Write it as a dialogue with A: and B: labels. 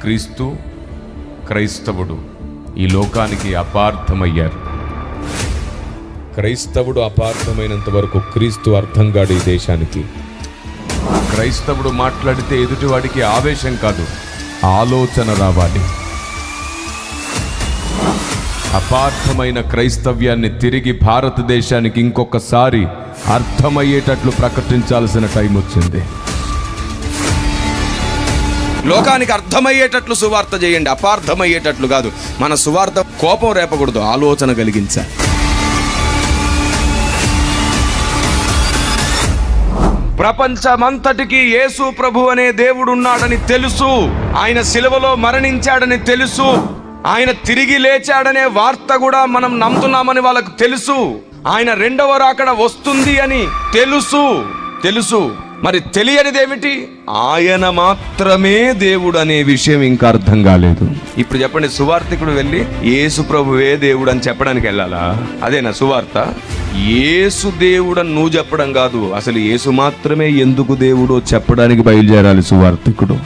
A: క్రీస్తు, క్రైస్తవుడు ఈ లోకానికి అపార్థమయ్యారు.
B: క్రైస్తవుడు అపార్థమైనంత వరకు క్రీస్తు అర్థం కాడు ఈ దేశానికి.
A: క్రైస్తవుడు మాట్లాడితే ఎదుటివాడికి ఆవేశం కాదు, ఆలోచన రావాలి. అపార్థమైన క్రైస్తవ్యాన్ని తిరిగి భారతదేశానికి ఇంకొకసారి అర్థమయ్యేటట్లు ప్రకటించాల్సిన టైం వచ్చింది.
C: లోకానికి అర్థమయ్యేటట్లు సువార్త చేయండి, అపార్థమయ్యేటట్లు కాదు. మన సువార్త కోపం రేపకూడదు, ఆలోచన కలిగించాలి. ప్రపంచమంతటికి యేసు ప్రభు అనే దేవుడు ఉన్నాడని తెలుసు, ఆయన సిలువలో మరణించాడని తెలుసు, ఆయన తిరిగి లేచాడనే వార్త కూడా మనం నమ్ముతున్నామని వాళ్ళకు తెలుసు, ఆయన రెండవ రాకడ వస్తుంది అని తెలుసు. మరి తెలియనిదేమిటి? ఆయన మాత్రమే దేవుడు అనే విషయం ఇంకా అర్థం కాలేదు. ఇప్పుడు చెప్పండి, సువార్తికుడు వెళ్ళి యేసు ప్రభువే దేవుడు అని చెప్పడానికి వెళ్ళాలా? అదేనా సువార్త? యేసు దేవుడు అని నువ్వు చెప్పడం కాదు, అసలు యేసు మాత్రమే ఎందుకు దేవుడో చెప్పడానికి బయలుదేరాలి సువార్తికుడు.